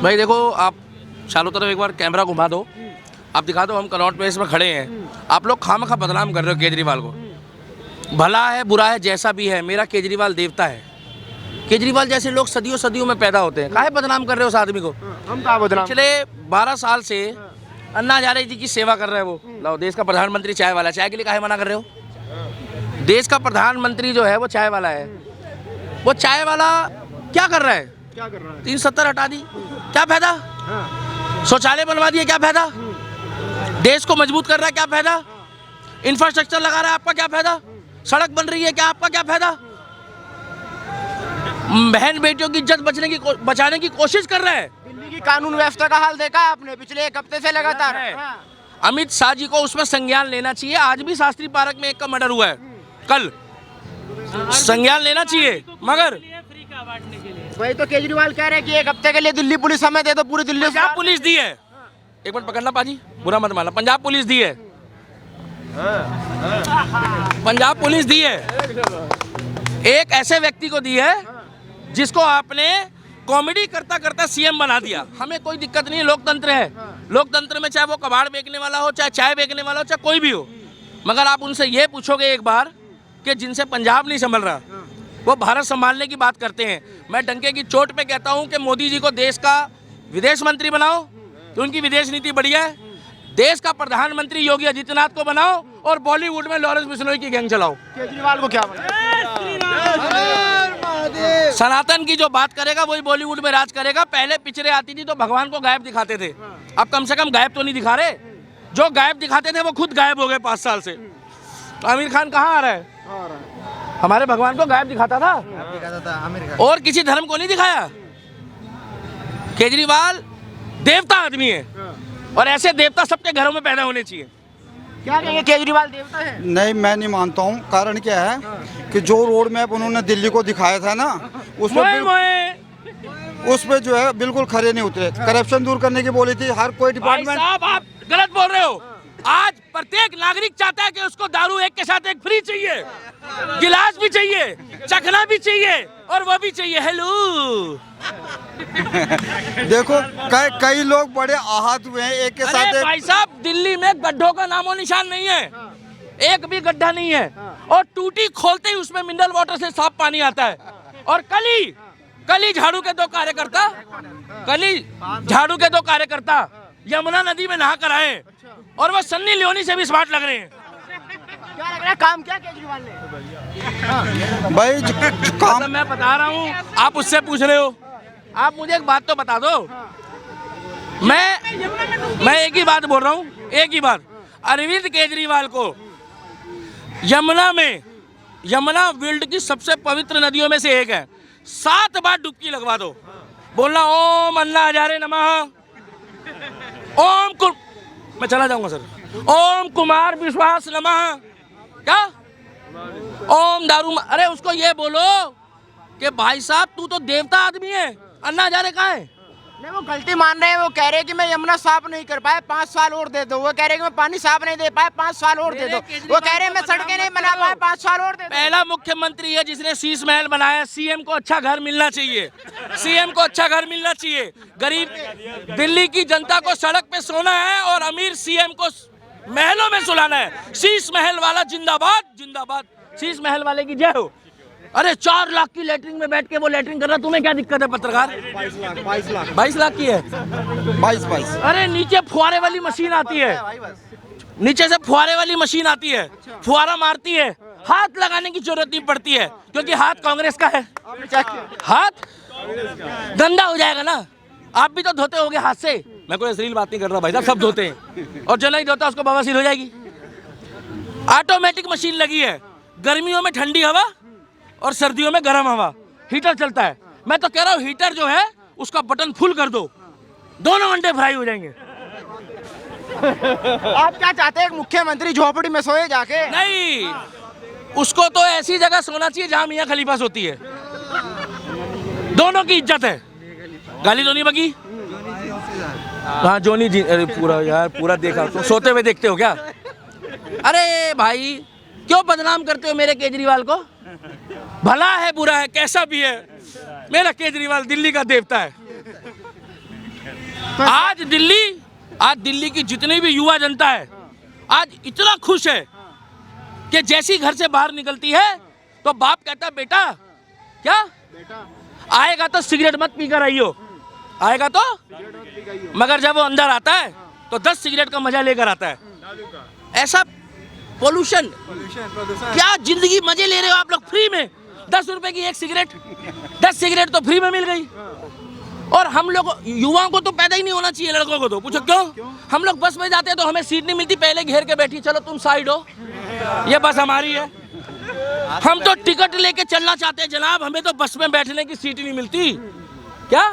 भाई देखो, आप चारों तरफ एक बार कैमरा घुमा दो, आप दिखा दो हम कनॉट प्लेस में खड़े हैं। आप लोग खामखा बदनाम कर रहे हो केजरीवाल को। भला है बुरा है जैसा भी है, मेरा केजरीवाल देवता है। केजरीवाल जैसे लोग सदियों सदियों में पैदा होते हैं, काहे बदनाम कर रहे हो उस आदमी को? हम कहाँ बदनाम? पिछले 12 साल से अन्ना हजारे जी की सेवा कर रहे हैं वो। लो, देश का प्रधानमंत्री चाय वाला, चाय के लिए काहे मना कर रहे हो? देश का प्रधानमंत्री जो है वो चाय वाला है। वो चाय वाला क्या कर रहा है? क्या कर रहा है? 370 हटा दी, क्या फायदा? हाँ। शौचालय बनवा दिए, क्या फायदा? देश को मजबूत कर रहा है, क्या फायदा? इंफ्रास्ट्रक्चर लगा रहा है, आपका क्या फायदा? सड़क बन रही है, क्या आपका क्या फायदा? बहन बेटियों की इज्जत बचाने की कोशिश कर रहे हैं। दिल्ली की कानून व्यवस्था का हाल देखा आपने पिछले एक हफ्ते से लगातार। हाँ। अमित शाह जी को उसमें संज्ञान लेना चाहिए। आज भी शास्त्री पार्क में एक का मर्डर हुआ है, कल संज्ञान लेना चाहिए। मगर वही तो केजरीवाल कह रहे हैं कि एक हफ्ते के लिए दिल्ली पुलिस हमें दे दो, पूरी दिल्ली पंजाब पुलिस दी है। एक मिनट पकड़ना पाजी, बुरा मत मानना। पंजाब पुलिस दी है, पंजाब पुलिस दी है। एक ऐसे व्यक्ति को दी है जिसको आपने कॉमेडी करता करता सीएम बना दिया। हमें कोई दिक्कत नहीं है, लोकतंत्र है। लोकतंत्र में चाहे वो कबाड़ बेचने वाला हो, चाहे चाय बेचने वाला हो, चाहे कोई भी हो, मगर आप उनसे ये पूछोगे एक बार कि जिनसे पंजाब नहीं संभल रहा, वो भारत संभालने की बात करते हैं। मैं डंके की चोट पे कहता हूं कि मोदी जी को देश का विदेश मंत्री बनाओ तो उनकी विदेश नीति बढ़िया है। देश का प्रधानमंत्री योगी आदित्यनाथ को बनाओ और बॉलीवुड में लॉरेंस बिश्नोई की गैंग चलाओ। केजरीवाल को क्या बनाओ? सनातन की जो बात करेगा वही बॉलीवुड में राज करेगा। पहले पिक्चरें आती थी तो भगवान को गायब दिखाते थे, अब कम से कम गायब तो नहीं दिखा रहे। जो गायब दिखाते थे वो खुद गायब हो गए 5 साल से। तो आमिर खान कहाँ आ रहा है? हमारे भगवान को गायब दिखाता था, और किसी धर्म को नहीं दिखाया। केजरीवाल देवता आदमी है, और ऐसे देवता सबके घरों में पैदा होने चाहिए। क्या कहेंगे, केजरीवाल देवता है? नहीं, मैं नहीं मानता हूँ। कारण क्या है कि जो रोड मैप उन्होंने दिल्ली को दिखाया था ना, उस पे जो है बिल्कुल खरे नहीं उतरे। करप्शन दूर करने की बोली थी, हर कोई डिपार्टमेंट। साहब आप गलत बोल रहे हो। आज प्रत्येक नागरिक चाहता है कि उसको दारू एक के साथ एक फ्री चाहिए, गिलास भी चाहिए, चखना भी चाहिए, और वो भी चाहिए। हेलो देखो, कई लोग बड़े आहत हुए हैं एक के साथ। भाई साहब, दिल्ली में गड्ढों का नामो निशान नहीं है, एक भी गड्ढा नहीं है, और टूटी खोलते ही उसमें मिनरल वाटर से साफ पानी आता है। और कल ही झाड़ू के दो कार्यकर्ता यमुना नदी में नहा कर आए, और वो सन्नी लियोनी से भी स्मार्ट लग रहे हैं। क्या लग रहा है, काम क्या केजरीवाल ने? भाई जो काम मैं बता रहा हूँ, आप उससे पूछ रहे हो। आप मुझे एक बात तो बता दो। मैं एक ही बात बोल रहा हूँ, एक ही बात। अरविंद केजरीवाल को यमुना वर्ल्ड की सबसे पवित्र नदियों में से एक है, 7 बार डुबकी लगवा दो। बोलना ओम अन्ना हजारे नमः, मैं चला जाऊंगा सर। ओम कुमार विश्वास नमः, क्या ओम दारू। अरे उसको ये बोलो कि भाई साहब तू तो देवता आदमी है, अन्ना हजारे कहाँ है? नहीं, वो गलती मान रहे हैं। वो कह रहे हैं कि मैं यमुना साफ नहीं कर पाया, 5 साल और दे दो। वो कह रहे हैं कि मैं पानी साफ नहीं दे पाया, 5 साल और दे दो। वो कह रहे हैं मैं सड़कें नहीं बना पाया, 5 साल और दे दो। पहला मुख्यमंत्री है जिसने शीश महल बनाया। सीएम को अच्छा घर मिलना चाहिए, सीएम को अच्छा घर मिलना चाहिए। गरीब दिल्ली की जनता को सड़क पे सोना है, और अमीर सीएम को महलों में सुलाना है। शीश महल वाला जिंदाबाद, जिंदाबाद। शीश महल वाले की जय हो। अरे 4 लाख की लेटरिन में बैठ के वो लेटरिन कर रहा, तुम्हें क्या दिक्कत है पत्रकार? 22 लाख की है, 22। अरे नीचे फुहारे वाली मशीन आती है, नीचे से फुहारे वाली मशीन आती है, फुहारा मारती है, हाथ लगाने की जरूरत नहीं पड़ती है, क्योंकि हाथ कांग्रेस का है। हाथ गंदा हो जाएगा ना, आप भी तो धोते होगे हाथ से। मैं कोई अश्लील बात नहीं कर रहा भाई साहब, सब धोते हैं, और जो नहीं धोता उसको बवासीर हो जाएगी। ऑटोमेटिक मशीन लगी है, गर्मियों में ठंडी हवा और सर्दियों में गर्म हवा, हीटर चलता है। मैं तो कह रहा हूँ हीटर जो है उसका बटन फुल कर दो, दोनों अंडे फ्राई हो जाएंगे। आप क्या चाहते हैं, मुख्यमंत्री झोपड़ी में सोए जाके? नहीं, उसको तो ऐसी जगह सोना चाहिए जहां मियां खलीफा सोती है। दोनों की इज्जत है। गाली तो नहीं बगी? हाँ जोनी जी, अरे पूरा यार पूरा देखा, तो सोते हुए देखते हो क्या? अरे भाई क्यों बदनाम करते हो मेरे केजरीवाल को? भला है बुरा है कैसा भी है, मेरा केजरीवाल दिल्ली का देवता है। आज दिल्ली की जितनी भी युवा जनता है आज इतना खुश है कि जैसी घर से बाहर निकलती है तो बाप कहता है बेटा क्या आएगा तो सिगरेट मत पीकर आइयो, आएगा तो, मगर जब वो अंदर आता है तो 10 सिगरेट का मजा लेकर आता है। ऐसा पोल्यूशन, क्या जिंदगी मजे ले रहे हो आप लोग फ्री में। 10 रुपए की एक सिगरेट, 10 सिगरेट तो फ्री में मिल गई। और हम लोग युवाओं को तो पैदा ही नहीं होना चाहिए, लड़कों को तो पूछो क्यों? हम लोग बस में जाते हैं तो हमें सीट नहीं मिलती, पहले घेर के बैठी, चलो तुम साइड हो, ये बस हमारी है। हम तो टिकट लेके चलना चाहते हैं जनाब, हमें तो बस में बैठने की सीट ही नहीं मिलती क्या?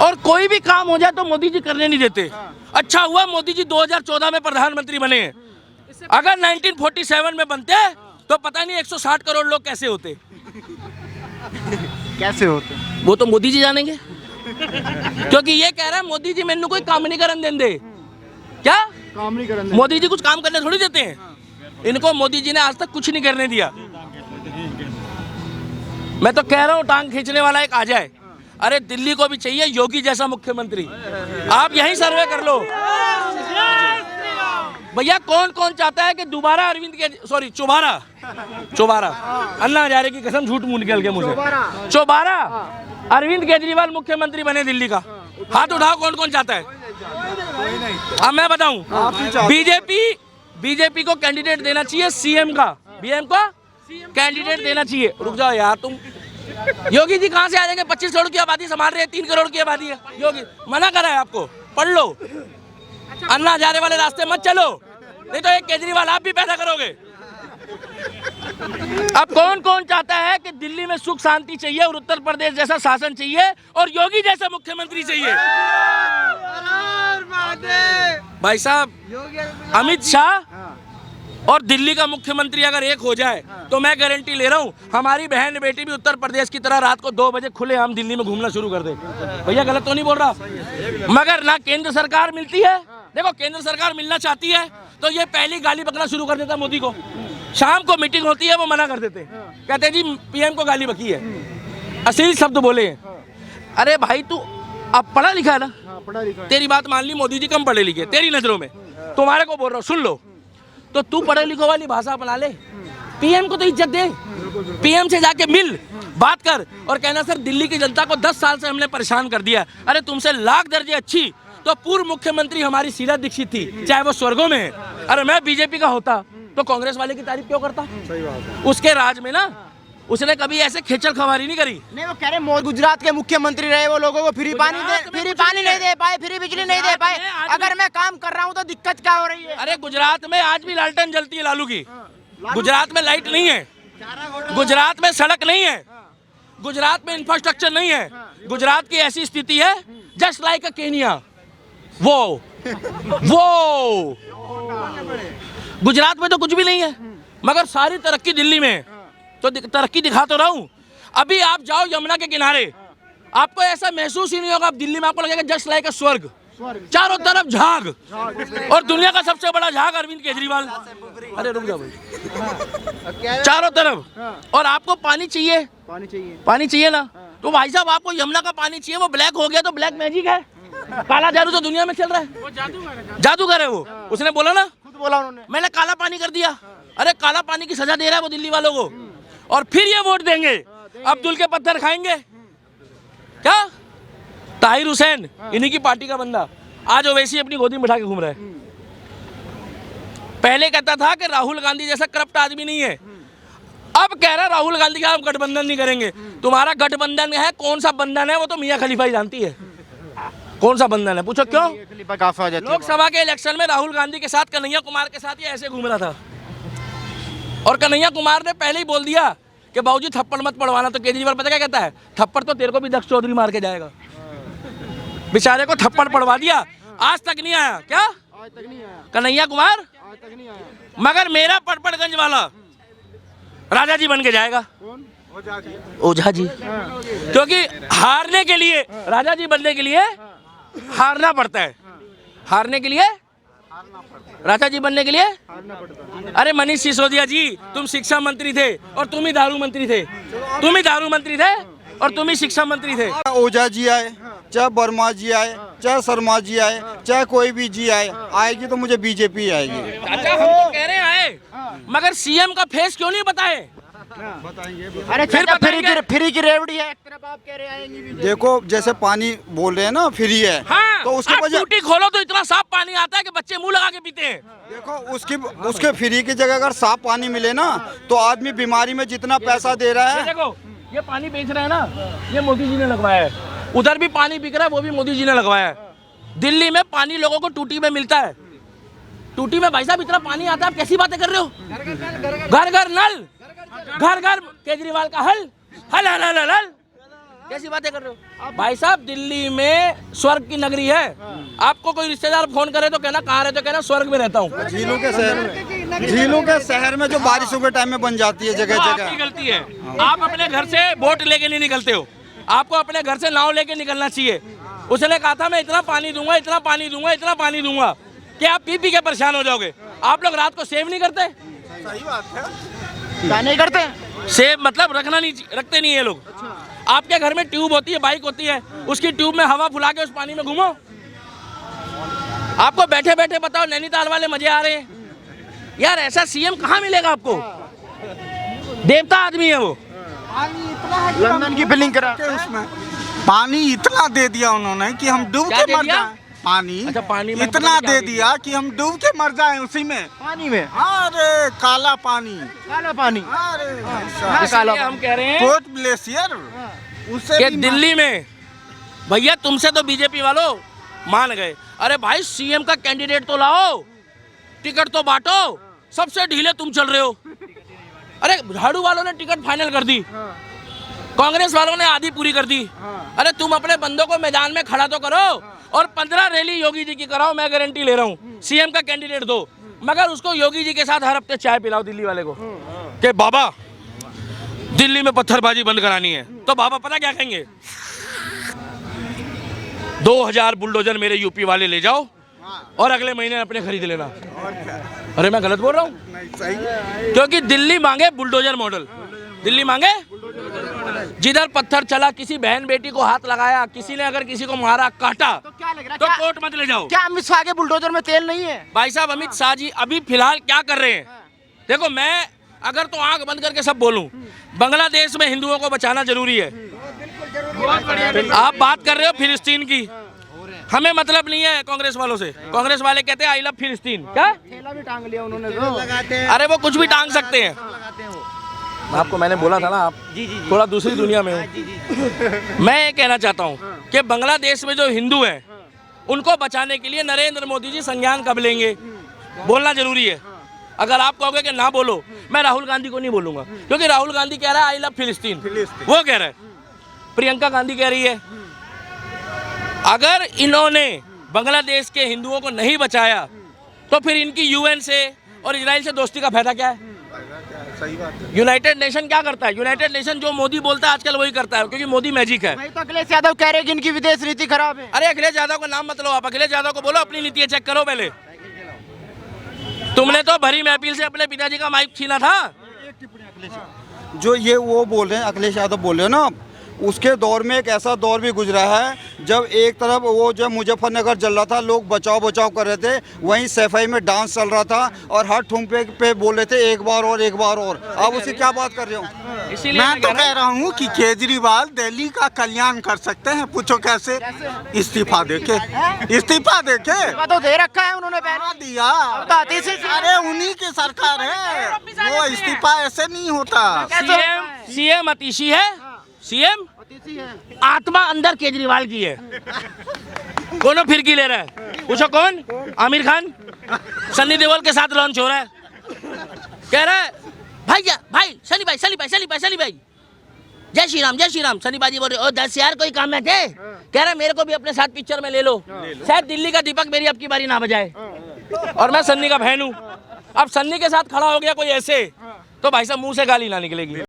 और कोई भी काम हो जाए तो मोदी जी करने नहीं देते। अच्छा हुआ मोदी जी 2014 में प्रधानमंत्री बने हैं, अगर 1947 में बनते तो पता नहीं 160 करोड़ लोग कैसे होते। वो तो मोदी जी जानेंगे, क्योंकि ये कह रहा है मोदी जी मैंने कोई काम नहीं करन देंगे। क्या काम नहीं करन? मोदी जी कुछ काम करने थोड़ी देते हैं, इनको मोदी जी ने आज तक कुछ नहीं करने दिया। मैं तो कह रहा हूँ टांग खींचने वाला एक आ जाए। अरे दिल्ली को भी चाहिए योगी जैसा मुख्यमंत्री, आप यहीं सर्वे कर लो भैया। कौन कौन चाहता है कि दोबारा चौबारा अन्ना हजारे की कसम, झूठ मुंह निकल के मुझे, चौबारा अरविंद केजरीवाल मुख्यमंत्री बने दिल्ली का? हाथ उठाओ कौन कौन चाहता है। अब मैं बताऊं, बीजेपी को कैंडिडेट देना चाहिए सीएम का, बीएम को कैंडिडेट देना चाहिए। रुक जाओ यार तुम, योगी जी कहां से आ जाएंगे? 25 करोड़ की आबादी संभाल रहे हैं, 3 करोड़ की आबादी है। योगी मना करा है आपको, पढ़ लो, अन्ना हजारे वाले रास्ते मत चलो, नहीं तो एक केजरीवाल आप भी पैदा करोगे। अब कौन कौन चाहता है कि दिल्ली में सुख शांति चाहिए और उत्तर प्रदेश जैसा शासन चाहिए और योगी जैसा मुख्यमंत्री चाहिए? भाई साहब, अमित शाह और दिल्ली का मुख्यमंत्री अगर एक हो जाए तो मैं गारंटी ले रहा हूँ हमारी बहन बेटी भी उत्तर प्रदेश की तरह रात को 2 बजे खुले आम दिल्ली में घूमना शुरू कर दे। भैया गलत तो नहीं बोल रहा? मगर ना केंद्र सरकार मिलती है। देखो केंद्र सरकार मिलना चाहती है तो ये पहली गाली बकना शुरू कर देता मोदी को। शाम को मीटिंग होती है वो मना कर देते, कहते जी पीएम को गाली बकी है, अश्लील शब्द बोले। अरे भाई तू अब पढ़ा लिखा है ना, तेरी बात मान ली, मोदी जी कम पढ़े लिखे तेरी नजरों में, तुम्हारे को बोल रहा हूँ सुन लो, तो तू पढ़े लिखो वाली भाषा अपना ले, पीएम को तो इज्जत दे, पीएम से जाके मिल, बात कर और कहना सर दिल्ली की जनता को 10 साल से हमने परेशान कर दिया। अरे तुमसे लाख दर्जे अच्छी तो पूर्व मुख्यमंत्री हमारी शीला दीक्षित थी, चाहे वो स्वर्गों में है। अरे मैं बीजेपी का होता तो कांग्रेस वाले की तारीफ क्यों करता? उसके राज में ना उसने कभी ऐसे खेचल खवारी नहीं करी। नहीं वो कह रहे मोदी गुजरात के मुख्यमंत्री रहे, वो लोगों को फ्री पानी नहीं दे पाए, फ्री बिजली नहीं दे पाए। अगर मैं काम कर रहा हूँ तो दिक्कत क्या हो रही है? अरे गुजरात में आज भी लालटेन जलती है लालू की, गुजरात में लाइट नहीं है, गुजरात में सड़क नहीं है, गुजरात में इंफ्रास्ट्रक्चर नहीं है, गुजरात की ऐसी स्थिति है जस्ट लाइक अ केनिया। वो गुजरात में तो कुछ भी नहीं है मगर सारी तरक्की दिल्ली में है। तो तरक्की दिखा तो रहा हूं। अभी आप जाओ यमुना के किनारे, आपको ऐसा महसूस ही नहीं होगा, आप दिल्ली में आपको लगेगा जस्ट लाइक अ स्वर्ग, चारों तरफ झाग, और दुनिया का सबसे बड़ा झाग अरविंद केजरीवाल। अरे रुक जाओ भाई, चारों तरफ। और आपको पानी चाहिए, पानी चाहिए ना, तो भाई साहब आपको यमुना का पानी चाहिए, वो ब्लैक हो गया तो ब्लैक मैजिक है, काला जादू तो दुनिया में चल रहा है, वो जादूगर है वो, उसने बोला ना, खुद बोला उन्होंने, मैंने काला पानी कर दिया। अरे काला पानी की सजा दे रहा है वो दिल्ली वालों को, और फिर ये वोट देंगे, अब्दुल के पत्थर खाएंगे क्या? ताहिर हुसैन इन्हीं की पार्टी का बंदा आज ओवैसी अपनी गोदी में बिठा के घूम रहा है। पहले कहता था कि राहुल गांधी जैसा करप्ट आदमी नहीं है, अब कह रहा राहुल गांधी का हम गठबंधन नहीं करेंगे। तुम्हारा गठबंधन है, कौन सा बंधन है वो तो मियां खलीफा ही जानती है, कौन सा बंधन है पूछो क्यों? लोकसभा के इलेक्शन में राहुल गांधी के साथ कन्हैया कुमार के साथ ये ऐसे घूम रहा था, और कन्हैया कुमार ने पहले ही बोल दिया कि बाबूजी थप्पड़ मत पड़वाना, तो केजरीवाल पता क्या कहता है, थप्पड़ तो तेरे को भी दक्ष चौधरी मार के जाएगा। बेचारे को थप्पड़ पड़वा दिया, आज तक नहीं आया। क्या आज तक नहीं आया कन्हैया कुमार? आज तक नहीं आया। मगर मेरा पटपड़गंज वाला राजा जी बन के जाएगा। कौन? ओझा जी। क्योंकि हारने के लिए, राजा जी बनने के लिए हारना पड़ता है, हारने के लिए, राजा जी बनने के लिए हारना पड़ता है। अरे मनीष सिसोदिया जी, तुम शिक्षा मंत्री थे और तुम ही दारू मंत्री थे, तुम ही दारू मंत्री थे और तुम ही शिक्षा मंत्री थे। ओझा जी आए, चाहे वर्मा जी आए, चाहे शर्मा जी आए, चाहे कोई भी जी आए, आएगी तो मुझे बीजेपी आएगी। चाचा हम तो कह रहे हैं आए, मगर सीएम का फेस क्यों नहीं बताए? अरे फिर चाचा बताएंगे। फ्री की रेवड़ी है, एक तरफ आप कह रहे आएंगी बीजेपी। देखो जैसे पानी बोल रहे हैं ना फ्री है, हाँ, तो उसके आप वजह टूटी खोलो तो इतना साफ पानी आता है कि बच्चे मुंह लगा के पीते हैं। देखो उसके फ्री की जगह अगर साफ पानी मिले ना तो आदमी बीमारी में जितना पैसा दे रहा ये है। देखो ये पानी बेच रहे हैं ना, ये मोदी जी ने लगवाया है। उधर भी पानी बिक रहा है, वो भी मोदी जी ने लगवाया है। दिल्ली में पानी लोगों को टूटी में मिलता है। टूटी में भाई साहब इतना पानी आता है, आप कैसी बातें कर रहे हो? घर घर नल, घर घर केजरीवाल का हल हल हल हल हल हल। कैसी बातें कर रहे हो भाई साहब? दिल्ली में स्वर्ग की नगरी है। आपको कोई रिश्तेदार फोन करे तो कहना कहाँ रहते हो, कहना स्वर्ग में रहता हूँ। झीलों के शहर में जो बारिशों के टाइम में बन जाती है जगह आपकी जगह। गलती है, आप अपने घर से बोट लेके नहीं निकलते हो, आपको अपने घर से नाव लेके निकलना चाहिए। उसने कहा था मैं इतना पानी दूंगा, इतना पानी दूंगा, इतना पानी दूंगा कि आप पी पी के परेशान हो जाओगे। आप लोग रात को सेव नहीं करते? सही बात है, क्या नहीं करते? सेव मतलब रखते नहीं है लोग। आपके घर में ट्यूब होती है, बाइक होती है, उसकी ट्यूब में हवा फुला के उस पानी में घूमो। आपको बैठे बैठे बताओ नैनीताल वाले मजे आ रहे हैं यार। ऐसा सीएम कहाँ मिलेगा आपको? देवता आदमी है वो। लंदन की फिलिंग करा के उसमें पानी इतना दे दिया उन्होंने कि हम डूब क्या के दे मर दिया? जाएं। पानी अच्छा, पानी में इतना पता नहीं दे क्या दिया कि हम डूब के मर जाएं उसी में। पानी में, अरे काला पानी, काला पानी। अरे भाई साहब, हाँ, काला इसलिए हम कह रहे हैं पोर्ट ग्लेशियर उससे कि भी दिल्ली में भैया तुमसे तो बीजेपी वालों मान गए। अरे भाई सीएम का कैंडिडेट तो लाओ, टिकट तो बांटो, सबसे ढीले तुम चल रहे हो। अरे झाड़ू वालों ने टिकट फाइनल कर दी, कांग्रेस वालों ने आधी पूरी कर दी। अरे तुम अपने बंदों को मैदान में खड़ा तो करो और 15 रैली योगी जी की कराओ, मैं गारंटी ले रहा हूँ। सीएम का कैंडिडेट दो, मगर उसको योगी जी के साथ हर हफ्ते चाय पिलाओ दिल्ली वाले को कि बाबा दिल्ली में पत्थरबाजी बंद करानी है। तो बाबा पता क्या कहेंगे? 2000 बुलडोजर मेरे यूपी वाले ले जाओ और अगले महीने अपने खरीद लेना। अरे मैं गलत बोल रहा हूँ? क्योंकि दिल्ली मांगे बुलडोजर मॉडल, दिल्ली मांगे जिधर पत्थर चला, किसी बहन बेटी को हाथ लगाया, किसी ने अगर किसी को मारा काटा तो क्या लग रहा है? तो क्या- कोर्ट मत ले जाओ। क्या अमित शाह के बुलडोजर में तेल नहीं है? भाई साहब अमित शाह जी अभी फिलहाल क्या कर रहे हैं? देखो मैं अगर तो आंख बंद करके सब बोलूं, बांग्लादेश में हिंदुओं को बचाना जरूरी है। आप बात कर रहे हो फिलिस्तीन की, हमें मतलब नहीं है कांग्रेस वालों से। कांग्रेस वाले कहते हैं आई लव फिलिस्तीन। क्या? ठेला भी टांग लिया उन्होंने तो। अरे वो कुछ भी टांग सकते हैं। आपको मैंने बोला था ना, आप थोड़ा दूसरी दुनिया में हो। मैं ये कहना चाहता हूँ कि बांग्लादेश में जो हिंदू हैं उनको बचाने के लिए नरेंद्र मोदी जी संज्ञान कब लेंगे, बोलना जरूरी है। अगर आप कहोगे कि ना बोलो, मैं राहुल गांधी को नहीं बोलूंगा, क्योंकि राहुल गांधी कह रहा है आई लव फिलिस्तीन, वो कह रहा है। प्रियंका गांधी कह रही है। अगर इन्होंने बांग्लादेश के हिंदुओं को नहीं बचाया तो फिर इनकी यूएन से और इजराइल से दोस्ती का फायदा क्या है? सही बात है। यूनाइटेड नेशन क्या करता है? यूनाइटेड नेशन जो मोदी बोलता है आजकल वही करता है, क्योंकि मोदी मैजिक है। भाई तो अखिलेश यादव कह रहे हैं कि इनकी विदेश नीति खराब है। अरे अखिलेश यादव का नाम मत लो आप, अखिलेश यादव को बोलो अपनी नीति चेक करो पहले। तुमने तो भरी महफिल से अपने पिताजी का माइक छीना था। जो ये वो बोल रहे हैं अखिलेश यादव बोल रहे हो ना, उसके दौर में एक ऐसा दौर भी गुजरा है जब एक तरफ वो जब मुजफ्फरनगर जल रहा था, लोग बचाओ बचाओ कर रहे थे, वहीं सफाई में डांस चल रहा था और हर ठुमके पे बोल रहे थे एक बार और एक बार और। आप उसकी क्या बात कर रहे हो? इसीलिए मैं तो कह रहा हूँ कि केजरीवाल दिल्ली का कल्याण कर सकते हैं। पूछो कैसे? इस्तीफा देके, इस्तीफा देके तो दे रखा है उन्होंने पहले। हाँ दिया। तो आतिश से- अरे उन्हीं की सरकार है, वो इस्तीफा ऐसे नहीं होता। सीएम अतिशी है, सीएम आत्मा अंदर केजरीवाल की है। कौन फिरकी ले रहा है? पूछो कौन? आमिर खान सन्नी देओल के साथ लॉन्च हो रहा है। कह रहा है भाई सनी भाई जय श्री राम। सनी बाजी बोल रहे ओ 10 यार कोई काम में थे? कह रहा मेरे को भी अपने साथ पिक्चर में ले लो। शायद दिल्ली का दीपक मेरी अब की बारी ना बजाए और मैं सन्नी का बहन हूँ। अब सन्नी के साथ खड़ा हो गया कोई ऐसे, तो भाई साहब मुंह से गाली ना निकलेगी।